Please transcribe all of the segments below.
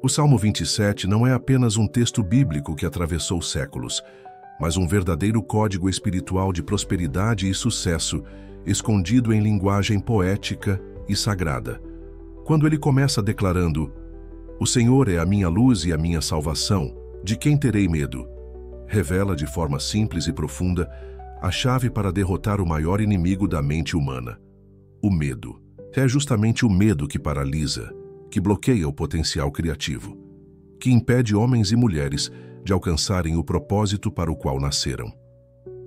O Salmo 27 não é apenas um texto bíblico que atravessou séculos, mas um verdadeiro código espiritual de prosperidade e sucesso, escondido em linguagem poética e sagrada. Quando ele começa declarando: "O Senhor é a minha luz e a minha salvação, de quem terei medo?", revela de forma simples e profunda a chave para derrotar o maior inimigo da mente humana: o medo. É justamente o medo que paralisa, que bloqueia o potencial criativo, que impede homens e mulheres de alcançarem o propósito para o qual nasceram.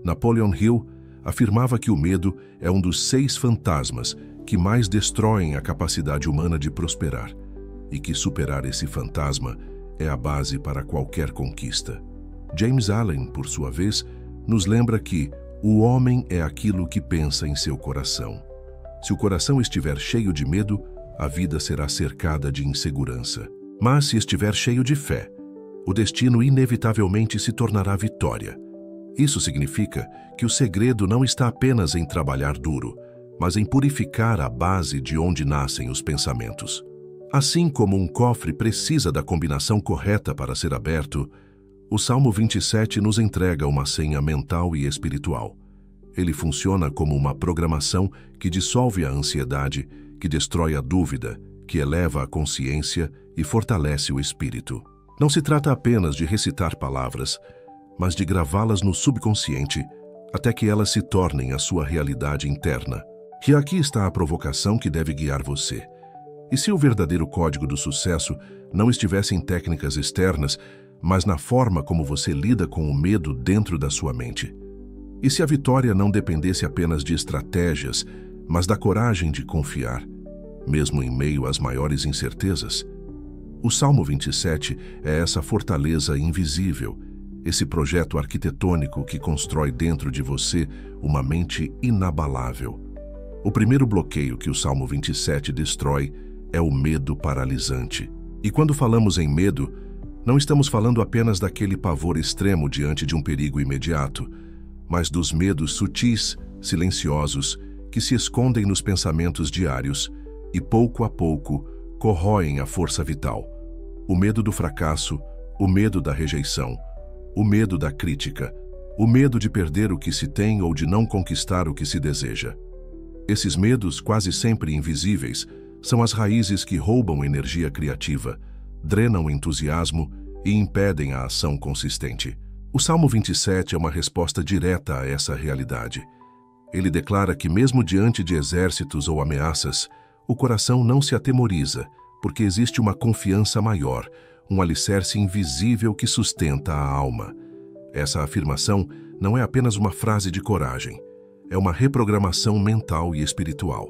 Napoleon Hill afirmava que o medo é um dos 6 fantasmas que mais destroem a capacidade humana de prosperar, e que superar esse fantasma é a base para qualquer conquista. James Allen, por sua vez, nos lembra que o homem é aquilo que pensa em seu coração. Se o coração estiver cheio de medo, a vida será cercada de insegurança. Mas se estiver cheio de fé, o destino inevitavelmente se tornará vitória. Isso significa que o segredo não está apenas em trabalhar duro, mas em purificar a base de onde nascem os pensamentos. Assim como um cofre precisa da combinação correta para ser aberto, o Salmo 27 nos entrega uma senha mental e espiritual. Ele funciona como uma programação que dissolve a ansiedade, que destrói a dúvida, que eleva a consciência e fortalece o espírito. Não se trata apenas de recitar palavras, mas de gravá-las no subconsciente até que elas se tornem a sua realidade interna. E aqui está a provocação que deve guiar você. E se o verdadeiro código do sucesso não estivesse em técnicas externas, mas na forma como você lida com o medo dentro da sua mente? E se a vitória não dependesse apenas de estratégias, mas da coragem de confiar, mesmo em meio às maiores incertezas? O Salmo 27 é essa fortaleza invisível, esse projeto arquitetônico que constrói dentro de você uma mente inabalável. O primeiro bloqueio que o Salmo 27 destrói é o medo paralisante. E quando falamos em medo, não estamos falando apenas daquele pavor extremo diante de um perigo imediato, mas dos medos sutis, silenciosos, que se escondem nos pensamentos diários e, pouco a pouco, corroem a força vital. O medo do fracasso, o medo da rejeição, o medo da crítica, o medo de perder o que se tem ou de não conquistar o que se deseja. Esses medos, quase sempre invisíveis, são as raízes que roubam energia criativa, drenam o entusiasmo e impedem a ação consistente. O Salmo 27 é uma resposta direta a essa realidade. Ele declara que mesmo diante de exércitos ou ameaças, o coração não se atemoriza, porque existe uma confiança maior, um alicerce invisível que sustenta a alma. Essa afirmação não é apenas uma frase de coragem, é uma reprogramação mental e espiritual.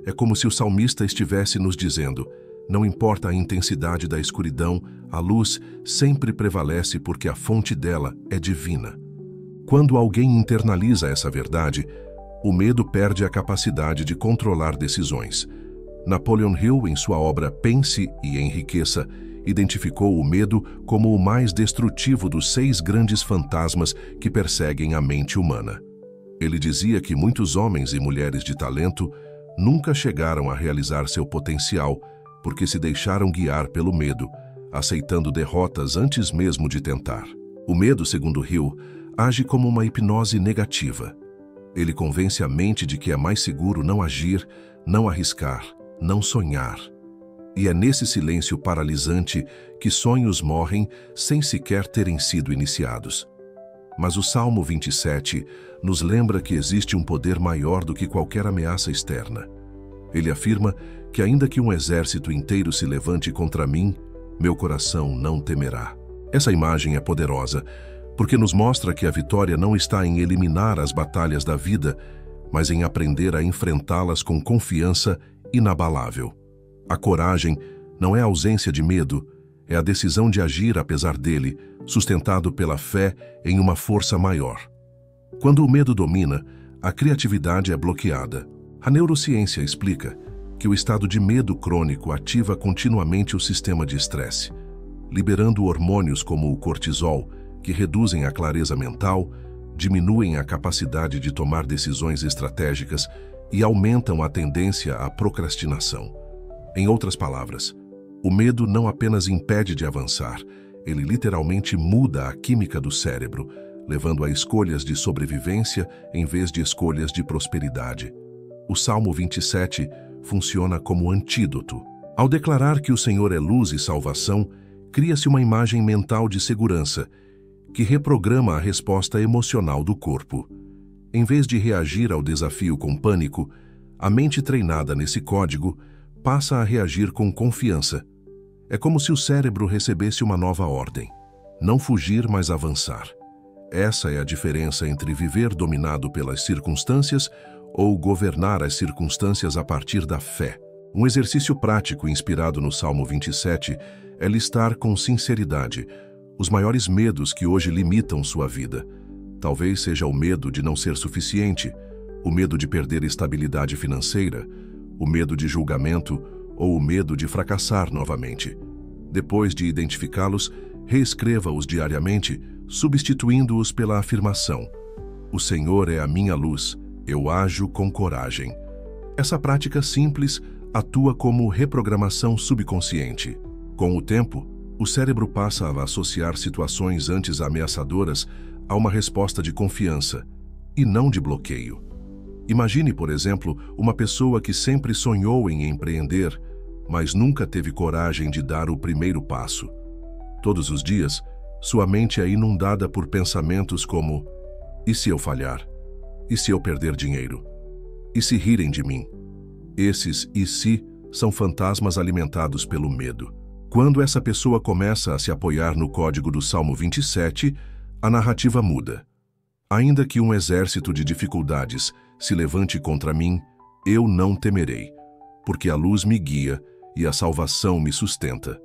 É como se o salmista estivesse nos dizendo: não importa a intensidade da escuridão, a luz sempre prevalece porque a fonte dela é divina. Quando alguém internaliza essa verdade, o medo perde a capacidade de controlar decisões. Napoleon Hill, em sua obra Pense e Enriqueça, identificou o medo como o mais destrutivo dos 6 grandes fantasmas que perseguem a mente humana. Ele dizia que muitos homens e mulheres de talento nunca chegaram a realizar seu potencial porque se deixaram guiar pelo medo, aceitando derrotas antes mesmo de tentar. O medo, segundo Hill, age como uma hipnose negativa. Ele convence a mente de que é mais seguro não agir, não arriscar, não sonhar. E é nesse silêncio paralisante que sonhos morrem sem sequer terem sido iniciados. Mas o Salmo 27 nos lembra que existe um poder maior do que qualquer ameaça externa. Ele afirma que ainda que um exército inteiro se levante contra mim, meu coração não temerá. Essa imagem é poderosa, porque nos mostra que a vitória não está em eliminar as batalhas da vida, mas em aprender a enfrentá-las com confiança inabalável. A coragem não é a ausência de medo, é a decisão de agir apesar dele, sustentado pela fé em uma força maior. Quando o medo domina, a criatividade é bloqueada. A neurociência explica que o estado de medo crônico ativa continuamente o sistema de estresse, liberando hormônios como o cortisol, que reduzem a clareza mental, diminuem a capacidade de tomar decisões estratégicas e aumentam a tendência à procrastinação. Em outras palavras, O medo não apenas impede de avançar, ele literalmente muda a química do cérebro, levando a escolhas de sobrevivência em vez de escolhas de prosperidade. O Salmo 27 funciona como antídoto. Ao declarar que o Senhor é luz e salvação, cria-se uma imagem mental de segurança, que reprograma a resposta emocional do corpo. Em vez de reagir ao desafio com pânico, a mente treinada nesse código passa a reagir com confiança. É como se o cérebro recebesse uma nova ordem: não fugir, mas avançar. Essa é a diferença entre viver dominado pelas circunstâncias ou governar as circunstâncias a partir da fé. Um exercício prático inspirado no Salmo 27 é listar com sinceridade os maiores medos que hoje limitam sua vida. Talvez seja o medo de não ser suficiente, o medo de perder estabilidade financeira, o medo de julgamento ou o medo de fracassar novamente. Depois de identificá-los, reescreva-os diariamente, substituindo-os pela afirmação: o Senhor é a minha luz, eu ajo com coragem. Essa prática simples atua como reprogramação subconsciente. Com o tempo, o cérebro passa a associar situações antes ameaçadoras a uma resposta de confiança, e não de bloqueio. Imagine, por exemplo, uma pessoa que sempre sonhou em empreender, mas nunca teve coragem de dar o primeiro passo. Todos os dias, sua mente é inundada por pensamentos como: e se eu falhar? E se eu perder dinheiro? E se rirem de mim? Esses "e se" são fantasmas alimentados pelo medo. Quando essa pessoa começa a se apoiar no código do Salmo 27, a narrativa muda. Ainda que um exército de dificuldades se levante contra mim, eu não temerei, porque a luz me guia e a salvação me sustenta.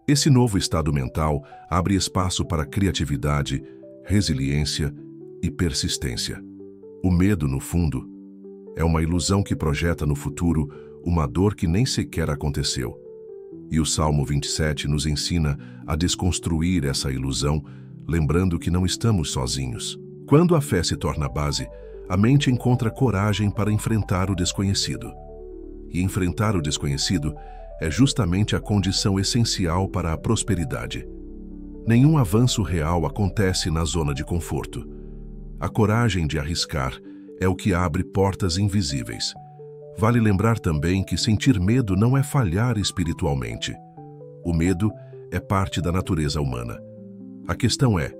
Esse novo estado mental abre espaço para criatividade, resiliência e persistência. O medo, no fundo, é uma ilusão que projeta no futuro uma dor que nem sequer aconteceu. E o Salmo 27 nos ensina a desconstruir essa ilusão, lembrando que não estamos sozinhos. Quando a fé se torna base, a mente encontra coragem para enfrentar o desconhecido. E enfrentar o desconhecido é justamente a condição essencial para a prosperidade. Nenhum avanço real acontece na zona de conforto. A coragem de arriscar é o que abre portas invisíveis. Vale lembrar também que sentir medo não é falhar espiritualmente. O medo é parte da natureza humana. A questão é: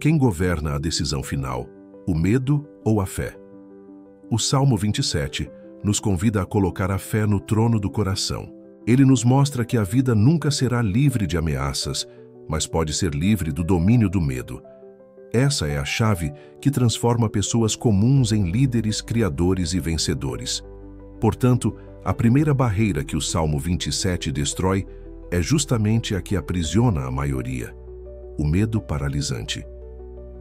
quem governa a decisão final, o medo ou a fé? O Salmo 27 nos convida a colocar a fé no trono do coração. Ele nos mostra que a vida nunca será livre de ameaças, mas pode ser livre do domínio do medo. Essa é a chave que transforma pessoas comuns em líderes, criadores e vencedores. Portanto, a primeira barreira que o Salmo 27 destrói é justamente a que aprisiona a maioria: o medo paralisante.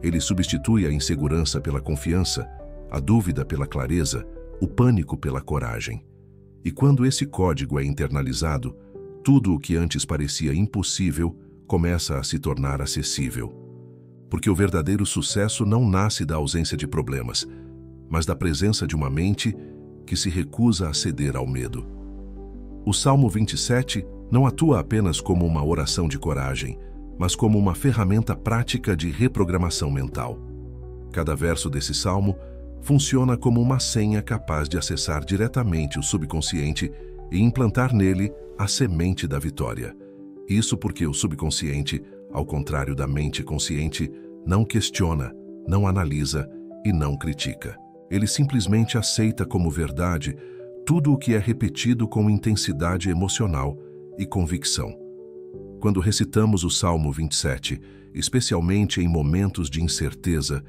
Ele substitui a insegurança pela confiança, a dúvida pela clareza, o pânico pela coragem. E quando esse código é internalizado, tudo o que antes parecia impossível começa a se tornar acessível. Porque o verdadeiro sucesso não nasce da ausência de problemas, mas da presença de uma mente que se recusa a ceder ao medo. O Salmo 27 não atua apenas como uma oração de coragem, mas como uma ferramenta prática de reprogramação mental. Cada verso desse salmo funciona como uma senha capaz de acessar diretamente o subconsciente e implantar nele a semente da vitória. Isso porque o subconsciente, ao contrário da mente consciente, não questiona, não analisa e não critica. Ele simplesmente aceita como verdade tudo o que é repetido com intensidade emocional e convicção. Quando recitamos o Salmo 27, especialmente em momentos de incerteza,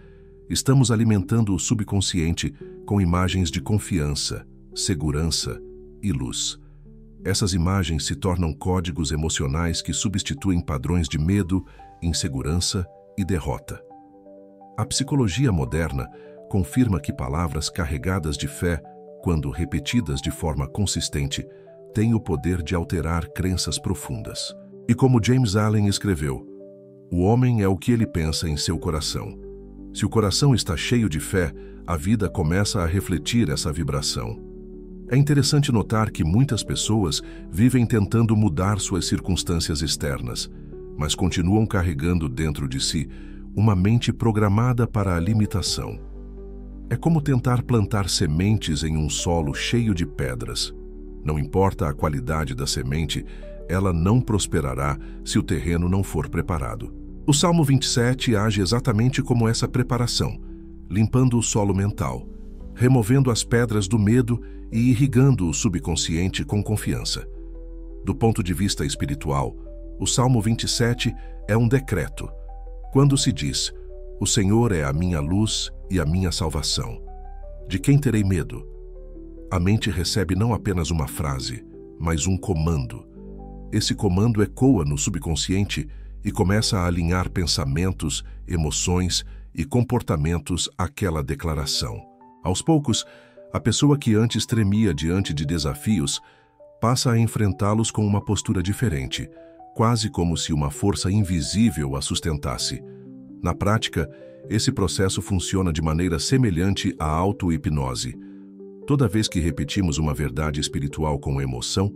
estamos alimentando o subconsciente com imagens de confiança, segurança e luz. Essas imagens se tornam códigos emocionais que substituem padrões de medo, insegurança e derrota. A psicologia moderna confirma que palavras carregadas de fé, quando repetidas de forma consistente, têm o poder de alterar crenças profundas. E como James Allen escreveu, o homem é o que ele pensa em seu coração. Se o coração está cheio de fé, a vida começa a refletir essa vibração. É interessante notar que muitas pessoas vivem tentando mudar suas circunstâncias externas, mas continuam carregando dentro de si uma mente programada para a limitação. É como tentar plantar sementes em um solo cheio de pedras. Não importa a qualidade da semente, ela não prosperará se o terreno não for preparado. O Salmo 27 age exatamente como essa preparação, limpando o solo mental, removendo as pedras do medo e irrigando o subconsciente com confiança. Do ponto de vista espiritual, o Salmo 27 é um decreto. Quando se diz, "O Senhor é a minha luz e a minha salvação, de quem terei medo?", a mente recebe não apenas uma frase, mas um comando. Esse comando ecoa no subconsciente e começa a alinhar pensamentos, emoções e comportamentos àquela declaração. Aos poucos, a pessoa que antes tremia diante de desafios passa a enfrentá-los com uma postura diferente, quase como se uma força invisível a sustentasse. Na prática, esse processo funciona de maneira semelhante à auto-hipnose. Toda vez que repetimos uma verdade espiritual com emoção,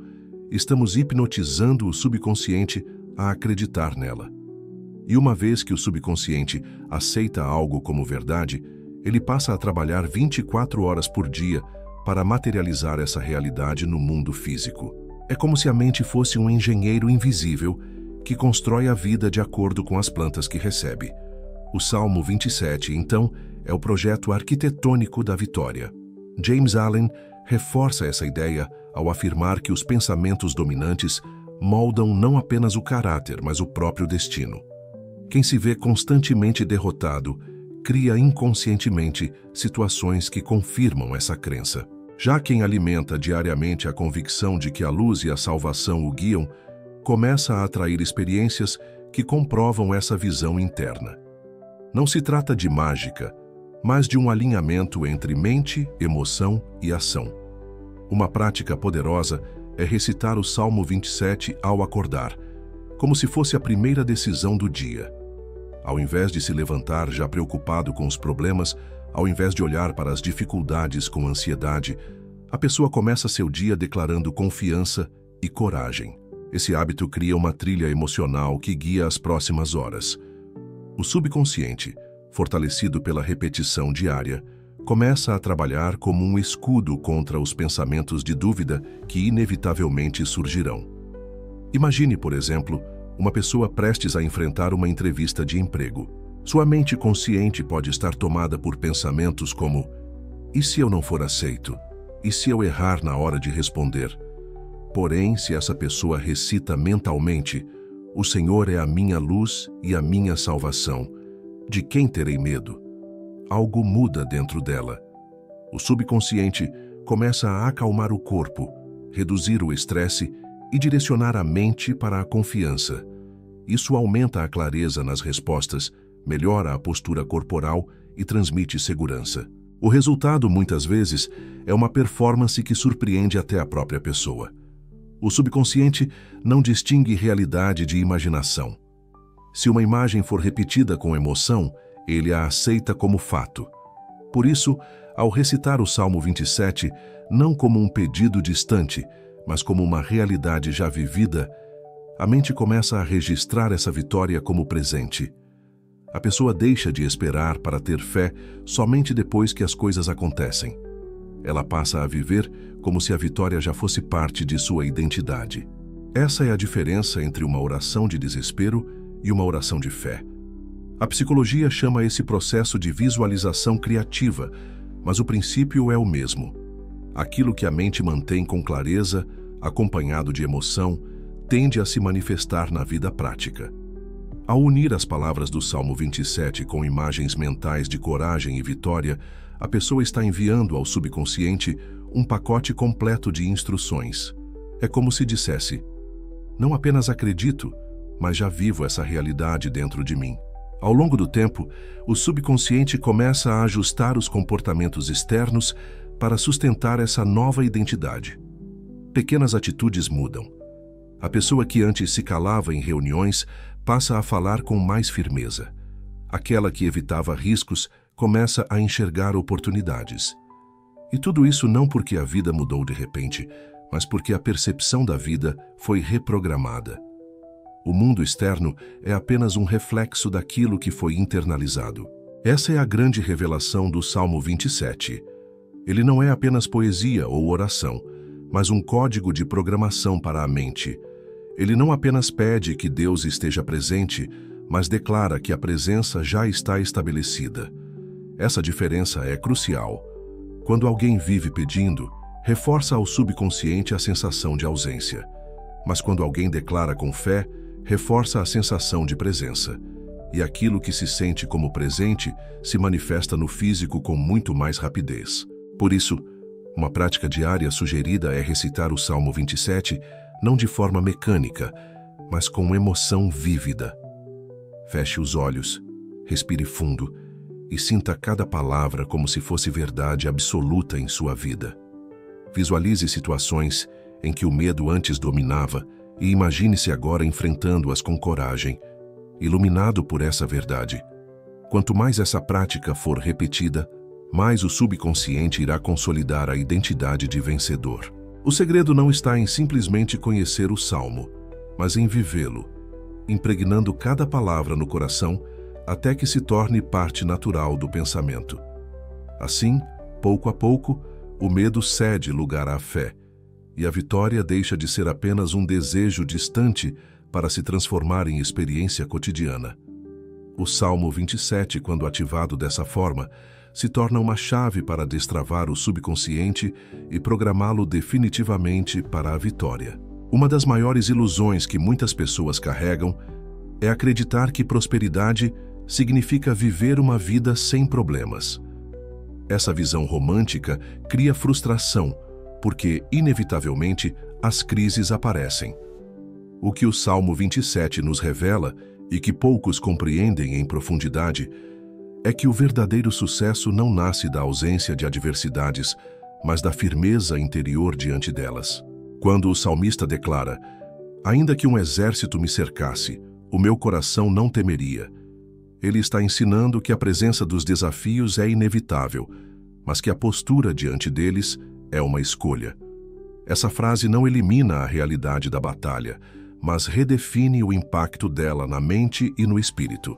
estamos hipnotizando o subconsciente a acreditar nela. E uma vez que o subconsciente aceita algo como verdade, ele passa a trabalhar 24 horas por dia para materializar essa realidade no mundo físico. É como se a mente fosse um engenheiro invisível que constrói a vida de acordo com as plantas que recebe. O Salmo 27, então, é o projeto arquitetônico da vitória. James Allen reforça essa ideia ao afirmar que os pensamentos dominantes moldam não apenas o caráter, mas o próprio destino. Quem se vê constantemente derrotado cria inconscientemente situações que confirmam essa crença. Já quem alimenta diariamente a convicção de que a luz e a salvação o guiam, começa a atrair experiências que comprovam essa visão interna. Não se trata de mágica, mas de um alinhamento entre mente, emoção e ação. Uma prática poderosa é recitar o Salmo 27 ao acordar, como se fosse a primeira decisão do dia. Ao invés de se levantar já preocupado com os problemas, ao invés de olhar para as dificuldades com ansiedade, a pessoa começa seu dia declarando confiança e coragem. Esse hábito cria uma trilha emocional que guia as próximas horas. O subconsciente, fortalecido pela repetição diária, começa a trabalhar como um escudo contra os pensamentos de dúvida que inevitavelmente surgirão. Imagine, por exemplo, uma pessoa prestes a enfrentar uma entrevista de emprego. Sua mente consciente pode estar tomada por pensamentos como: e se eu não for aceito? E se eu errar na hora de responder? Porém, se essa pessoa recita mentalmente: o Senhor é a minha luz e a minha salvação, de quem terei medo? Algo muda dentro dela. O subconsciente começa a acalmar o corpo, reduzir o estresse e direcionar a mente para a confiança. Isso aumenta a clareza nas respostas, melhora a postura corporal e transmite segurança. O resultado, muitas vezes, é uma performance que surpreende até a própria pessoa. O subconsciente não distingue realidade de imaginação. Se uma imagem for repetida com emoção, ele a aceita como fato. Por isso, ao recitar o Salmo 27, não como um pedido distante, mas como uma realidade já vivida, a mente começa a registrar essa vitória como presente. A pessoa deixa de esperar para ter fé somente depois que as coisas acontecem. Ela passa a viver como se a vitória já fosse parte de sua identidade. Essa é a diferença entre uma oração de desespero e uma oração de fé. A psicologia chama esse processo de visualização criativa, mas o princípio é o mesmo. Aquilo que a mente mantém com clareza, acompanhado de emoção, tende a se manifestar na vida prática. Ao unir as palavras do Salmo 27 com imagens mentais de coragem e vitória, a pessoa está enviando ao subconsciente um pacote completo de instruções. É como se dissesse: não apenas acredito, mas já vivo essa realidade dentro de mim. Ao longo do tempo, o subconsciente começa a ajustar os comportamentos externos para sustentar essa nova identidade. Pequenas atitudes mudam. A pessoa que antes se calava em reuniões passa a falar com mais firmeza. Aquela que evitava riscos começa a enxergar oportunidades. E tudo isso não porque a vida mudou de repente, mas porque a percepção da vida foi reprogramada. O mundo externo é apenas um reflexo daquilo que foi internalizado. Essa é a grande revelação do Salmo 27. Ele não é apenas poesia ou oração, mas um código de programação para a mente. Ele não apenas pede que Deus esteja presente, mas declara que a presença já está estabelecida. Essa diferença é crucial. Quando alguém vive pedindo, reforça ao subconsciente a sensação de ausência. Mas quando alguém declara com fé, reforça a sensação de presença. E aquilo que se sente como presente se manifesta no físico com muito mais rapidez. Por isso, uma prática diária sugerida é recitar o Salmo 27, não de forma mecânica, mas com emoção vívida. Feche os olhos, respire fundo e sinta cada palavra como se fosse verdade absoluta em sua vida. Visualize situações em que o medo antes dominava e imagine-se agora enfrentando-as com coragem, iluminado por essa verdade. Quanto mais essa prática for repetida, mais o subconsciente irá consolidar a identidade de vencedor. O segredo não está em simplesmente conhecer o Salmo, mas em vivê-lo, impregnando cada palavra no coração até que se torne parte natural do pensamento. Assim, pouco a pouco, o medo cede lugar à fé, e a vitória deixa de ser apenas um desejo distante para se transformar em experiência cotidiana. O Salmo 27, quando ativado dessa forma, se torna uma chave para destravar o subconsciente e programá-lo definitivamente para a vitória. Uma das maiores ilusões que muitas pessoas carregam é acreditar que prosperidade significa viver uma vida sem problemas. Essa visão romântica cria frustração, porque, inevitavelmente, as crises aparecem. O que o Salmo 27 nos revela, e que poucos compreendem em profundidade, é que o verdadeiro sucesso não nasce da ausência de adversidades, mas da firmeza interior diante delas. Quando o salmista declara: "Ainda que um exército me cercasse, o meu coração não temeria", ele está ensinando que a presença dos desafios é inevitável, mas que a postura diante deles é uma escolha. Essa frase não elimina a realidade da batalha, mas redefine o impacto dela na mente e no espírito.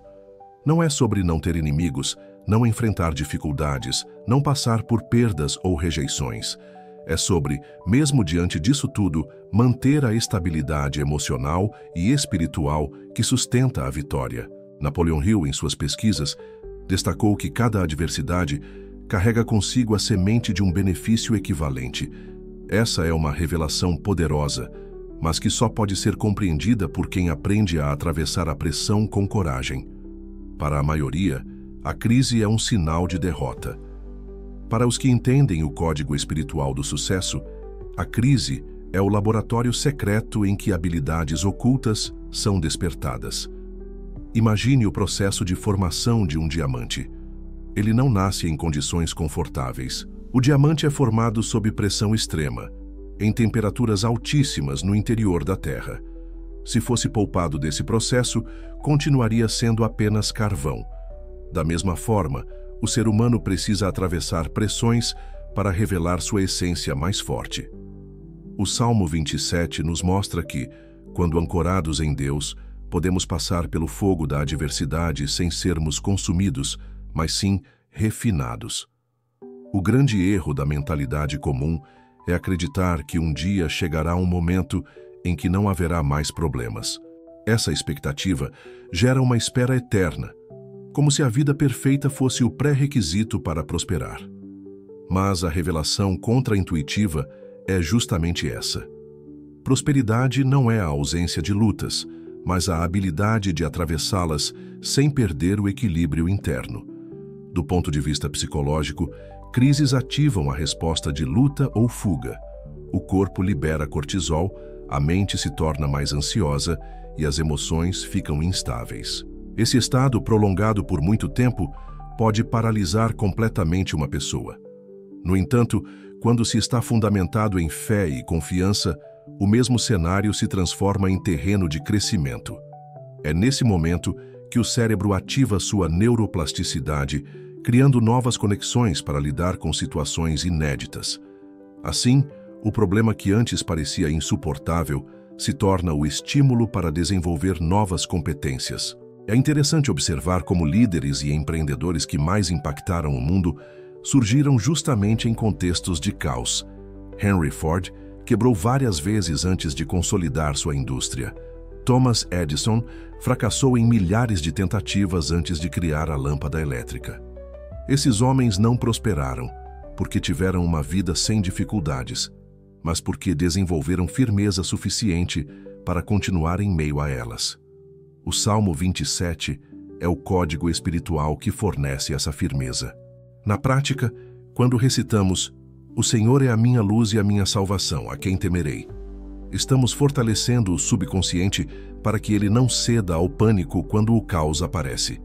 Não é sobre não ter inimigos, não enfrentar dificuldades, não passar por perdas ou rejeições. É sobre, mesmo diante disso tudo, manter a estabilidade emocional e espiritual que sustenta a vitória. Napoleon Hill, em suas pesquisas, destacou que cada adversidade carrega consigo a semente de um benefício equivalente. Essa é uma revelação poderosa, mas que só pode ser compreendida por quem aprende a atravessar a pressão com coragem. Para a maioria, a crise é um sinal de derrota. Para os que entendem o código espiritual do sucesso, a crise é o laboratório secreto em que habilidades ocultas são despertadas. Imagine o processo de formação de um diamante. Ele não nasce em condições confortáveis. O diamante é formado sob pressão extrema, em temperaturas altíssimas no interior da Terra. Se fosse poupado desse processo, continuaria sendo apenas carvão. Da mesma forma, o ser humano precisa atravessar pressões para revelar sua essência mais forte. O Salmo 27 nos mostra que, quando ancorados em Deus, podemos passar pelo fogo da adversidade sem sermos consumidos, mas sim refinados. O grande erro da mentalidade comum é acreditar que um dia chegará um momento em que não haverá mais problemas. Essa expectativa gera uma espera eterna, como se a vida perfeita fosse o pré-requisito para prosperar. Mas a revelação contra-intuitiva é justamente essa. Prosperidade não é a ausência de lutas, mas a habilidade de atravessá-las sem perder o equilíbrio interno. Do ponto de vista psicológico, crises ativam a resposta de luta ou fuga. O corpo libera cortisol, a mente se torna mais ansiosa e as emoções ficam instáveis. Esse estado, prolongado por muito tempo, pode paralisar completamente uma pessoa. No entanto, quando se está fundamentado em fé e confiança, o mesmo cenário se transforma em terreno de crescimento. É nesse momento que o cérebro ativa sua neuroplasticidade, criando novas conexões para lidar com situações inéditas. Assim, o problema que antes parecia insuportável se torna o estímulo para desenvolver novas competências. É interessante observar como líderes e empreendedores que mais impactaram o mundo surgiram justamente em contextos de caos. Henry Ford quebrou várias vezes antes de consolidar sua indústria. Thomas Edison fracassou em milhares de tentativas antes de criar a lâmpada elétrica. Esses homens não prosperaram porque tiveram uma vida sem dificuldades, mas porque desenvolveram firmeza suficiente para continuar em meio a elas. O Salmo 27 é o código espiritual que fornece essa firmeza. Na prática, quando recitamos "O Senhor é a minha luz e a minha salvação, a quem temerei", estamos fortalecendo o subconsciente para que ele não ceda ao pânico quando o caos aparece.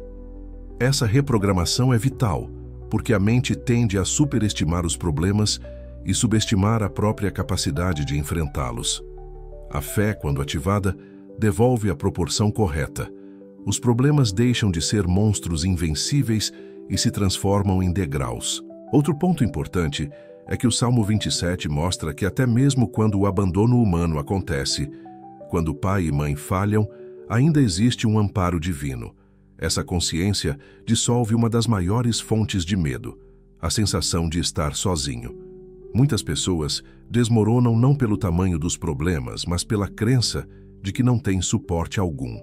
Essa reprogramação é vital, porque a mente tende a superestimar os problemas e subestimar a própria capacidade de enfrentá-los. A fé, quando ativada, devolve a proporção correta. Os problemas deixam de ser monstros invencíveis e se transformam em degraus. Outro ponto importante é que o Salmo 27 mostra que até mesmo quando o abandono humano acontece, quando pai e mãe falham, ainda existe um amparo divino. Essa consciência dissolve uma das maiores fontes de medo, a sensação de estar sozinho. Muitas pessoas desmoronam não pelo tamanho dos problemas, mas pela crença de que não tem suporte algum.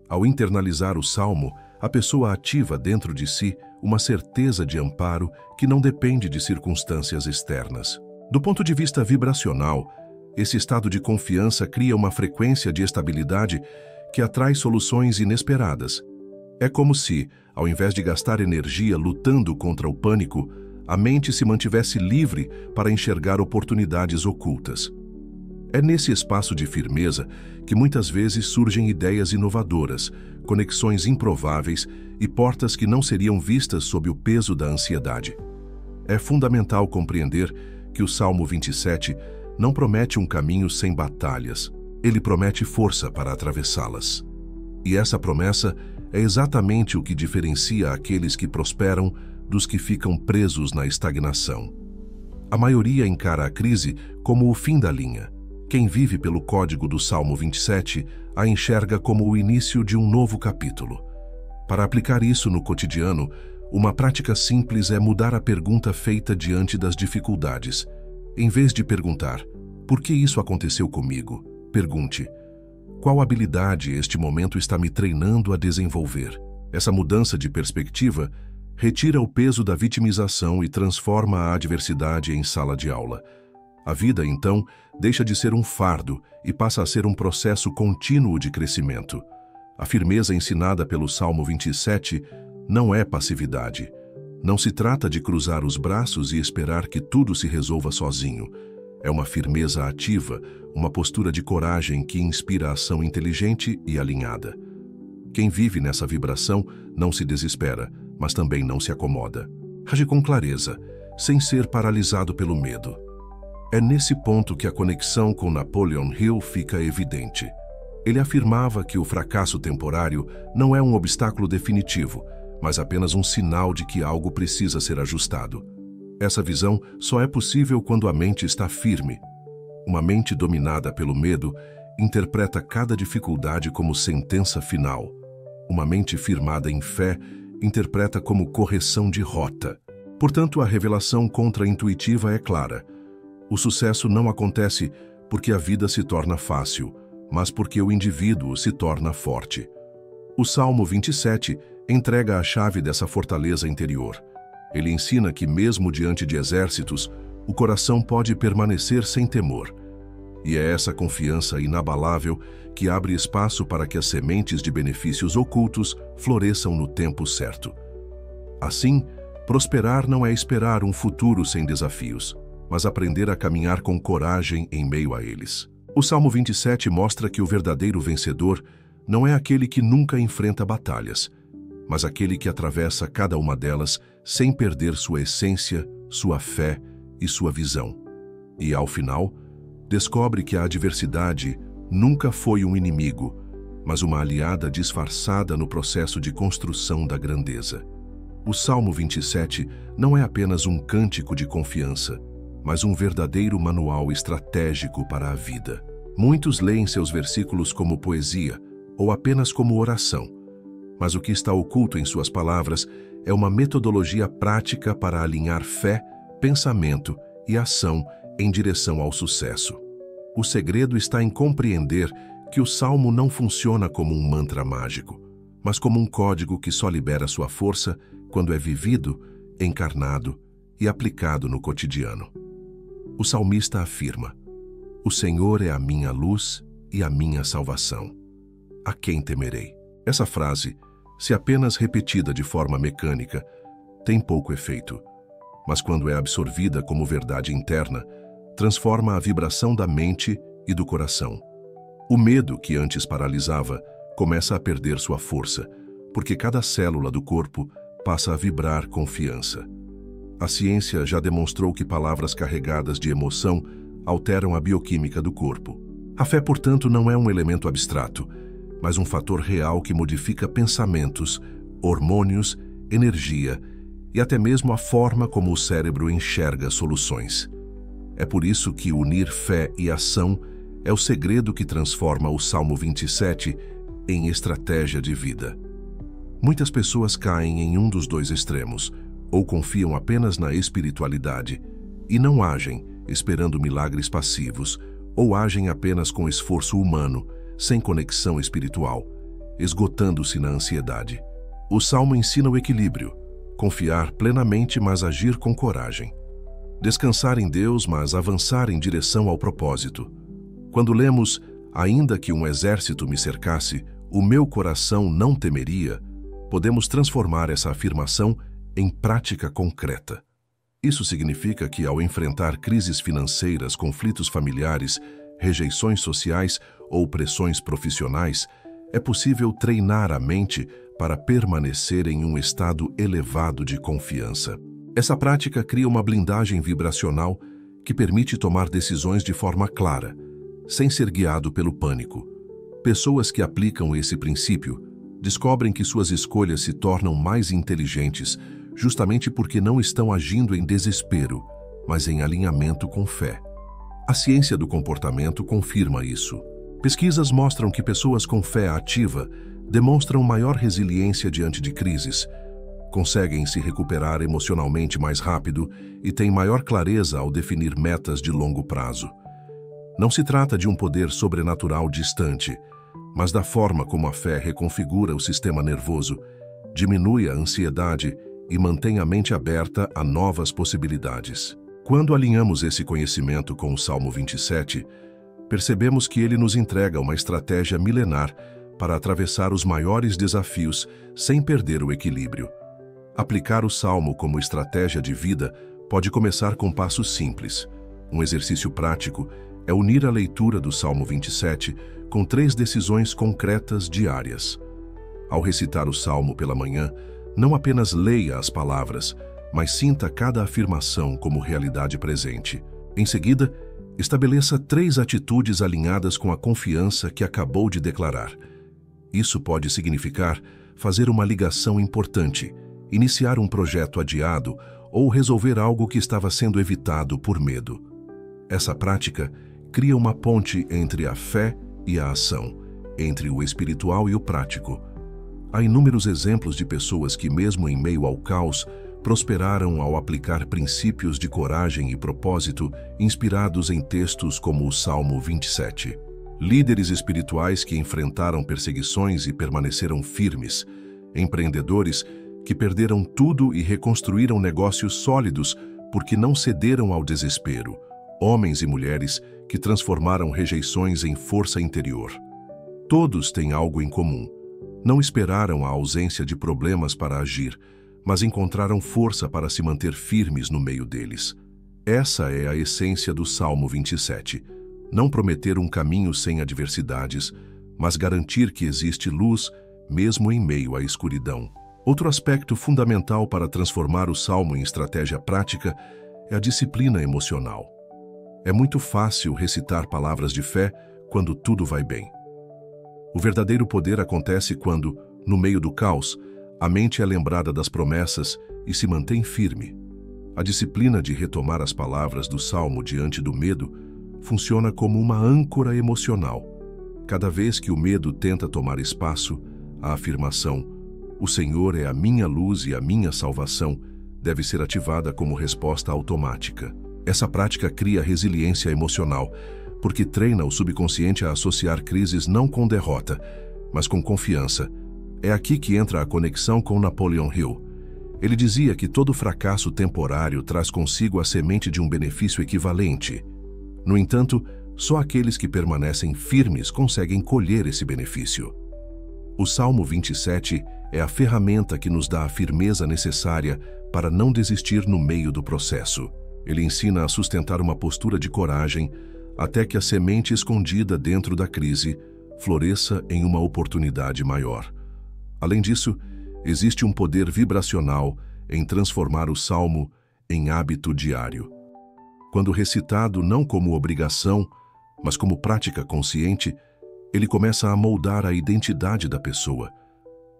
Ao internalizar o Salmo, a pessoa ativa dentro de si uma certeza de amparo que não depende de circunstâncias externas. Do ponto de vista vibracional, esse estado de confiança cria uma frequência de estabilidade que atrai soluções inesperadas. É como se, ao invés de gastar energia lutando contra o pânico, a mente se mantivesse livre para enxergar oportunidades ocultas. É nesse espaço de firmeza que muitas vezes surgem ideias inovadoras, conexões improváveis e portas que não seriam vistas sob o peso da ansiedade. É fundamental compreender que o Salmo 27 não promete um caminho sem batalhas, ele promete força para atravessá-las. E essa promessa é exatamente o que diferencia aqueles que prosperam dos que ficam presos na estagnação. A maioria encara a crise como o fim da linha. Quem vive pelo código do Salmo 27 a enxerga como o início de um novo capítulo. Para aplicar isso no cotidiano, uma prática simples é mudar a pergunta feita diante das dificuldades. Em vez de perguntar, "Por que isso aconteceu comigo?", pergunte, "Qual habilidade este momento está me treinando a desenvolver?". Essa mudança de perspectiva retira o peso da vitimização e transforma a adversidade em sala de aula. A vida, então, deixa de ser um fardo e passa a ser um processo contínuo de crescimento. A firmeza ensinada pelo Salmo 27 não é passividade. Não se trata de cruzar os braços e esperar que tudo se resolva sozinho. É uma firmeza ativa, uma postura de coragem que inspira ação inteligente e alinhada. Quem vive nessa vibração não se desespera, mas também não se acomoda. Age com clareza, sem ser paralisado pelo medo. É nesse ponto que a conexão com Napoleon Hill fica evidente. Ele afirmava que o fracasso temporário não é um obstáculo definitivo, mas apenas um sinal de que algo precisa ser ajustado. Essa visão só é possível quando a mente está firme. Uma mente dominada pelo medo interpreta cada dificuldade como sentença final. Uma mente firmada em fé interpreta como correção de rota. Portanto, a revelação contra-intuitiva é clara. O sucesso não acontece porque a vida se torna fácil, mas porque o indivíduo se torna forte. O Salmo 27 entrega a chave dessa fortaleza interior. Ele ensina que, mesmo diante de exércitos, o coração pode permanecer sem temor. E é essa confiança inabalável que abre espaço para que as sementes de benefícios ocultos floresçam no tempo certo. Assim, prosperar não é esperar um futuro sem desafios, mas aprender a caminhar com coragem em meio a eles. O Salmo 27 mostra que o verdadeiro vencedor não é aquele que nunca enfrenta batalhas, mas aquele que atravessa cada uma delas sem perder sua essência, sua fé e sua visão. E, ao final, descobre que a adversidade nunca foi um inimigo, mas uma aliada disfarçada no processo de construção da grandeza. O Salmo 27 não é apenas um cântico de confiança, mas um verdadeiro manual estratégico para a vida. Muitos leem seus versículos como poesia ou apenas como oração, mas o que está oculto em suas palavras é uma metodologia prática para alinhar fé, pensamento e ação em direção ao sucesso. O segredo está em compreender que o Salmo não funciona como um mantra mágico, mas como um código que só libera sua força quando é vivido, encarnado e aplicado no cotidiano. O salmista afirma: "O Senhor é a minha luz e a minha salvação. A quem temerei?" Essa frase, se apenas repetida de forma mecânica, tem pouco efeito, mas quando é absorvida como verdade interna, transforma a vibração da mente e do coração. O medo que antes paralisava começa a perder sua força, porque cada célula do corpo passa a vibrar confiança. A ciência já demonstrou que palavras carregadas de emoção alteram a bioquímica do corpo. A fé, portanto, não é um elemento abstrato, mas um fator real que modifica pensamentos, hormônios, energia e até mesmo a forma como o cérebro enxerga soluções. É por isso que unir fé e ação é o segredo que transforma o Salmo 27 em estratégia de vida. Muitas pessoas caem em um dos dois extremos, ou confiam apenas na espiritualidade e não agem esperando milagres passivos, ou agem apenas com esforço humano, sem conexão espiritual, esgotando-se na ansiedade. O Salmo ensina o equilíbrio: confiar plenamente, mas agir com coragem. Descansar em Deus, mas avançar em direção ao propósito. Quando lemos: "Ainda que um exército me cercasse, o meu coração não temeria", podemos transformar essa afirmação em prática concreta. Isso significa que, ao enfrentar crises financeiras, conflitos familiares, rejeições sociais ou pressões profissionais, é possível treinar a mente para permanecer em um estado elevado de confiança. Essa prática cria uma blindagem vibracional que permite tomar decisões de forma clara, sem ser guiado pelo pânico. Pessoas que aplicam esse princípio descobrem que suas escolhas se tornam mais inteligentes justamente porque não estão agindo em desespero, mas em alinhamento com fé. A ciência do comportamento confirma isso. Pesquisas mostram que pessoas com fé ativa demonstram maior resiliência diante de crises, conseguem se recuperar emocionalmente mais rápido e têm maior clareza ao definir metas de longo prazo. Não se trata de um poder sobrenatural distante, mas da forma como a fé reconfigura o sistema nervoso, diminui a ansiedade e mantém a mente aberta a novas possibilidades. Quando alinhamos esse conhecimento com o Salmo 27, percebemos que ele nos entrega uma estratégia milenar para atravessar os maiores desafios sem perder o equilíbrio. Aplicar o Salmo como estratégia de vida pode começar com passos simples. Um exercício prático é unir a leitura do Salmo 27 com 3 decisões concretas diárias. Ao recitar o Salmo pela manhã, não apenas leia as palavras, mas sinta cada afirmação como realidade presente. Em seguida, estabeleça 3 atitudes alinhadas com a confiança que acabou de declarar. Isso pode significar fazer uma ligação importante, iniciar um projeto adiado ou resolver algo que estava sendo evitado por medo. Essa prática cria uma ponte entre a fé e a ação, entre o espiritual e o prático. Há inúmeros exemplos de pessoas que, mesmo em meio ao caos, prosperaram ao aplicar princípios de coragem e propósito inspirados em textos como o Salmo 27. Líderes espirituais que enfrentaram perseguições e permaneceram firmes, empreendedores que perderam tudo e reconstruíram negócios sólidos porque não cederam ao desespero, homens e mulheres que transformaram rejeições em força interior. Todos têm algo em comum. Não esperaram a ausência de problemas para agir, mas encontraram força para se manter firmes no meio deles. Essa é a essência do Salmo 27. Não prometer um caminho sem adversidades, mas garantir que existe luz mesmo em meio à escuridão. Outro aspecto fundamental para transformar o Salmo em estratégia prática é a disciplina emocional. É muito fácil recitar palavras de fé quando tudo vai bem. O verdadeiro poder acontece quando, no meio do caos, A mente é lembrada das promessas e se mantém firme. A disciplina de retomar as palavras do Salmo diante do medo funciona como uma âncora emocional. Cada vez que o medo tenta tomar espaço, a afirmação "O Senhor é a minha luz e a minha salvação" deve ser ativada como resposta automática. Essa prática cria resiliência emocional, porque treina o subconsciente a associar crises não com derrota, mas com confiança. É aqui que entra a conexão com Napoleon Hill. Ele dizia que todo fracasso temporário traz consigo a semente de um benefício equivalente. No entanto, só aqueles que permanecem firmes conseguem colher esse benefício. O Salmo 27 é a ferramenta que nos dá a firmeza necessária para não desistir no meio do processo. Ele ensina a sustentar uma postura de coragem até que a semente escondida dentro da crise floresça em uma oportunidade maior. Além disso, existe um poder vibracional em transformar o Salmo em hábito diário. Quando recitado não como obrigação, mas como prática consciente, ele começa a moldar a identidade da pessoa.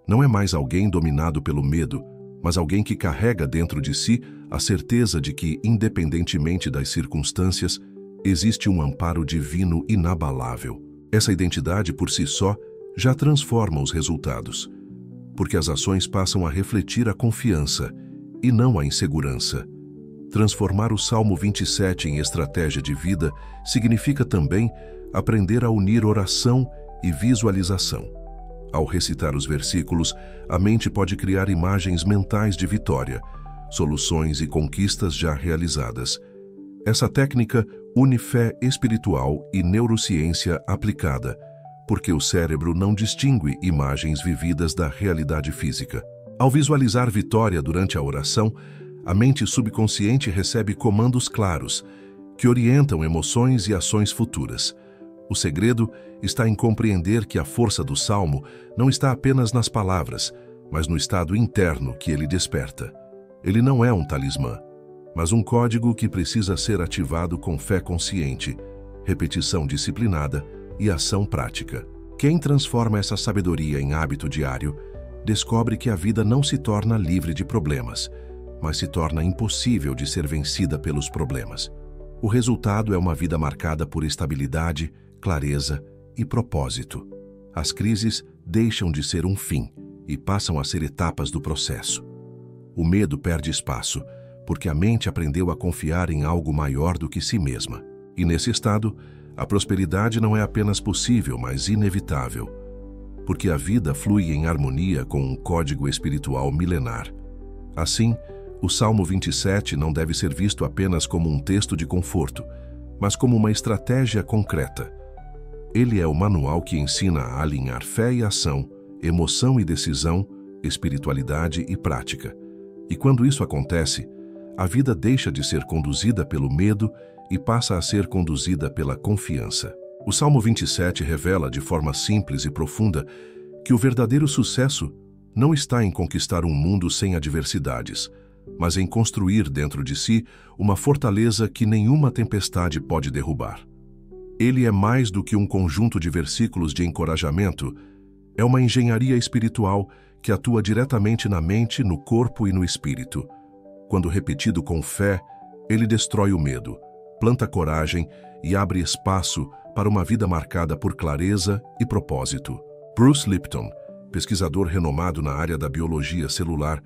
Não é mais alguém dominado pelo medo, mas alguém que carrega dentro de si a certeza de que, independentemente das circunstâncias, existe um amparo divino inabalável. Essa identidade, por si só, já transforma os resultados, porque as ações passam a refletir a confiança e não a insegurança. Transformar o Salmo 27 em estratégia de vida significa também aprender a unir oração e visualização. Ao recitar os versículos, a mente pode criar imagens mentais de vitória, soluções e conquistas já realizadas. Essa técnica une fé espiritual e neurociência aplicada, porque o cérebro não distingue imagens vividas da realidade física. Ao visualizar vitória durante a oração, a mente subconsciente recebe comandos claros, que orientam emoções e ações futuras. O segredo está em compreender que a força do Salmo não está apenas nas palavras, mas no estado interno que ele desperta. Ele não é um talismã, mas um código que precisa ser ativado com fé consciente, repetição disciplinada e ação prática. Quem transforma essa sabedoria em hábito diário, descobre que a vida não se torna livre de problemas, mas se torna impossível de ser vencida pelos problemas. O resultado é uma vida marcada por estabilidade, clareza e propósito. As crises deixam de ser um fim e passam a ser etapas do processo. O medo perde espaço, porque a mente aprendeu a confiar em algo maior do que si mesma. E nesse estado, a prosperidade não é apenas possível, mas inevitável, porque a vida flui em harmonia com um código espiritual milenar. Assim, o Salmo 27 não deve ser visto apenas como um texto de conforto, mas como uma estratégia concreta. Ele é o manual que ensina a alinhar fé e ação, emoção e decisão, espiritualidade e prática. E quando isso acontece, a vida deixa de ser conduzida pelo medo e passa a ser conduzida pela confiança. O Salmo 27 revela de forma simples e profunda que o verdadeiro sucesso não está em conquistar um mundo sem adversidades, mas em construir dentro de si uma fortaleza que nenhuma tempestade pode derrubar. Ele é mais do que um conjunto de versículos de encorajamento, é uma engenharia espiritual que atua diretamente na mente, no corpo e no espírito. Quando repetido com fé, ele destrói o medo, planta coragem e abre espaço para uma vida marcada por clareza e propósito. Bruce Lipton, pesquisador renomado na área da biologia celular,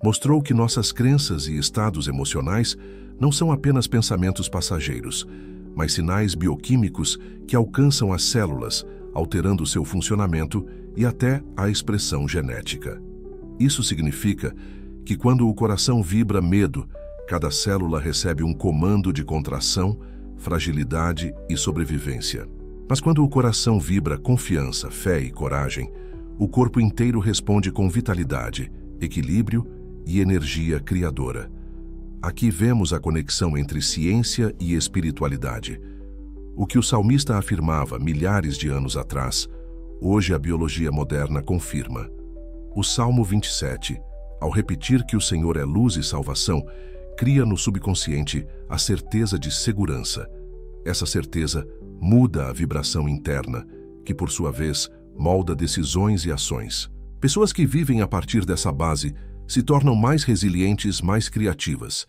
mostrou que nossas crenças e estados emocionais não são apenas pensamentos passageiros, mas sinais bioquímicos que alcançam as células, alterando seu funcionamento e até a expressão genética. Isso significa que quando o coração vibra medo, cada célula recebe um comando de contração, fragilidade e sobrevivência. Mas quando o coração vibra confiança, fé e coragem, o corpo inteiro responde com vitalidade, equilíbrio e energia criadora. Aqui vemos a conexão entre ciência e espiritualidade. O que o salmista afirmava milhares de anos atrás, hoje a biologia moderna confirma. O Salmo 27, ao repetir que o Senhor é luz e salvação, cria no subconsciente a certeza de segurança. Essa certeza muda a vibração interna, que por sua vez molda decisões e ações. Pessoas que vivem a partir dessa base se tornam mais resilientes, mais criativas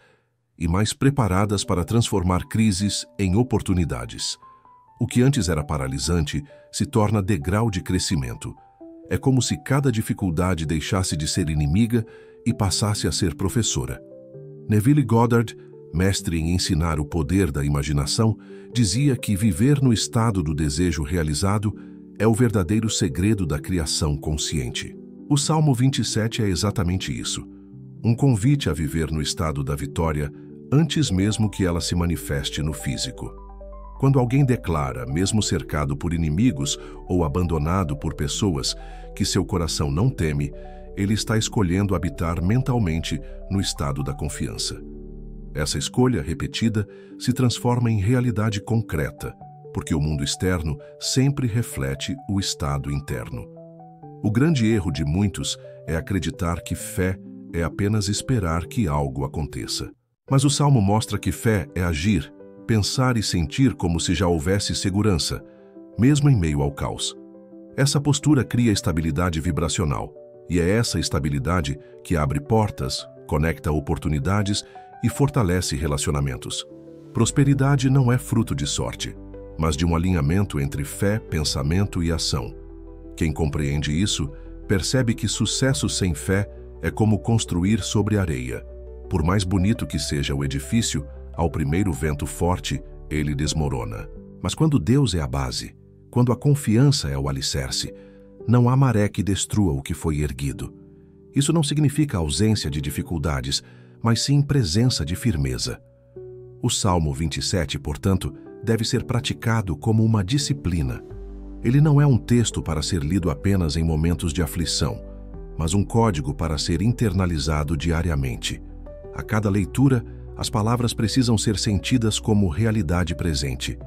e mais preparadas para transformar crises em oportunidades. O que antes era paralisante se torna degrau de crescimento. É como se cada dificuldade deixasse de ser inimiga e passasse a ser professora. Neville Goddard, mestre em ensinar o poder da imaginação, dizia que viver no estado do desejo realizado é o verdadeiro segredo da criação consciente. O Salmo 27 é exatamente isso, um convite a viver no estado da vitória antes mesmo que ela se manifeste no físico. Quando alguém declara, mesmo cercado por inimigos ou abandonado por pessoas, que seu coração não teme, ele está escolhendo habitar mentalmente no estado da confiança. Essa escolha repetida se transforma em realidade concreta, porque o mundo externo sempre reflete o estado interno. O grande erro de muitos é acreditar que fé é apenas esperar que algo aconteça. Mas o Salmo mostra que fé é agir, pensar e sentir como se já houvesse segurança, mesmo em meio ao caos. Essa postura cria estabilidade vibracional, e é essa estabilidade que abre portas, conecta oportunidades e fortalece relacionamentos. Prosperidade não é fruto de sorte, mas de um alinhamento entre fé, pensamento e ação. Quem compreende isso, percebe que sucesso sem fé é como construir sobre areia. Por mais bonito que seja o edifício, ao primeiro vento forte, ele desmorona. Mas quando Deus é a base, quando a confiança é o alicerce, não há maré que destrua o que foi erguido. Isso não significa ausência de dificuldades, mas sim presença de firmeza. O Salmo 27, portanto, deve ser praticado como uma disciplina. Ele não é um texto para ser lido apenas em momentos de aflição, mas um código para ser internalizado diariamente. A cada leitura, as palavras precisam ser sentidas como realidade presente.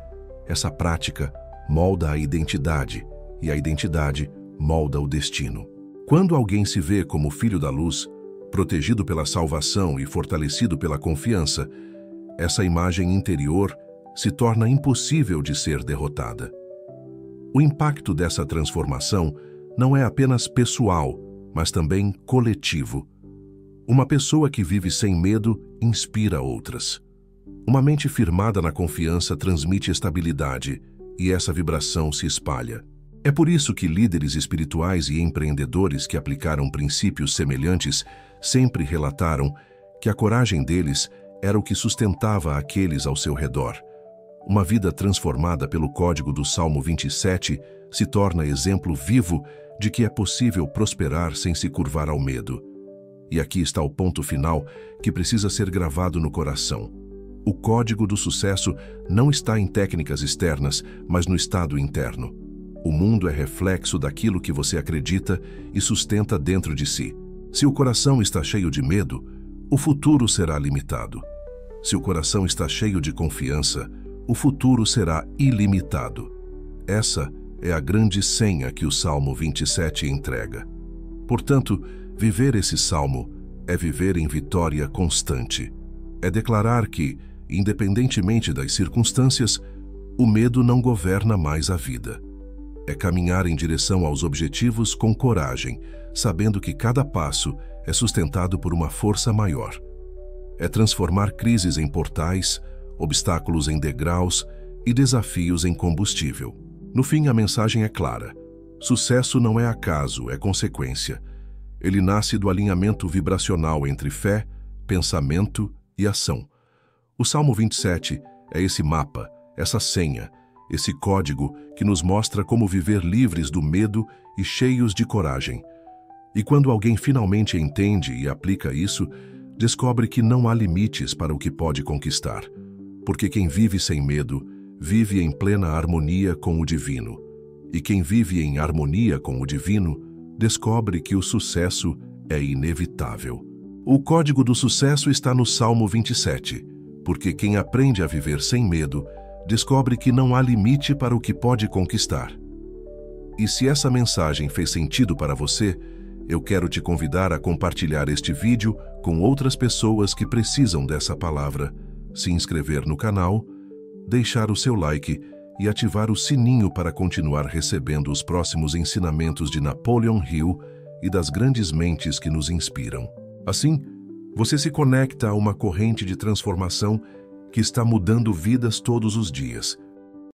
Essa prática molda a identidade, e a identidade molda o destino. Quando alguém se vê como filho da luz, protegido pela salvação e fortalecido pela confiança, essa imagem interior se torna impossível de ser derrotada. O impacto dessa transformação não é apenas pessoal, mas também coletivo. Uma pessoa que vive sem medo inspira outras. Uma mente firmada na confiança transmite estabilidade, e essa vibração se espalha. É por isso que líderes espirituais e empreendedores que aplicaram princípios semelhantes sempre relataram que a coragem deles era o que sustentava aqueles ao seu redor. Uma vida transformada pelo código do Salmo 27 se torna exemplo vivo de que é possível prosperar sem se curvar ao medo. E aqui está o ponto final que precisa ser gravado no coração. O código do sucesso não está em técnicas externas, mas no estado interno. O mundo é reflexo daquilo que você acredita e sustenta dentro de si. Se o coração está cheio de medo, o futuro será limitado. Se o coração está cheio de confiança, o futuro será ilimitado. Essa é a grande senha que o Salmo 27 entrega. Portanto, viver esse salmo é viver em vitória constante. É declarar que, independentemente das circunstâncias, o medo não governa mais a vida. É caminhar em direção aos objetivos com coragem, sabendo que cada passo é sustentado por uma força maior. É transformar crises em portais, obstáculos em degraus e desafios em combustível. No fim, a mensagem é clara. Sucesso não é acaso, é consequência. Ele nasce do alinhamento vibracional entre fé, pensamento e ação. O Salmo 27 é esse mapa, essa senha, esse código que nos mostra como viver livres do medo e cheios de coragem. E quando alguém finalmente entende e aplica isso, descobre que não há limites para o que pode conquistar. Porque quem vive sem medo, vive em plena harmonia com o divino. E quem vive em harmonia com o divino, descobre que o sucesso é inevitável. O código do sucesso está no Salmo 27, porque quem aprende a viver sem medo, descobre que não há limite para o que pode conquistar. E se essa mensagem fez sentido para você, eu quero te convidar a compartilhar este vídeo com outras pessoas que precisam dessa palavra, se inscrever no canal, deixar o seu like e ativar o sininho para continuar recebendo os próximos ensinamentos de Napoleon Hill e das grandes mentes que nos inspiram. Assim, você se conecta a uma corrente de transformação que está mudando vidas todos os dias,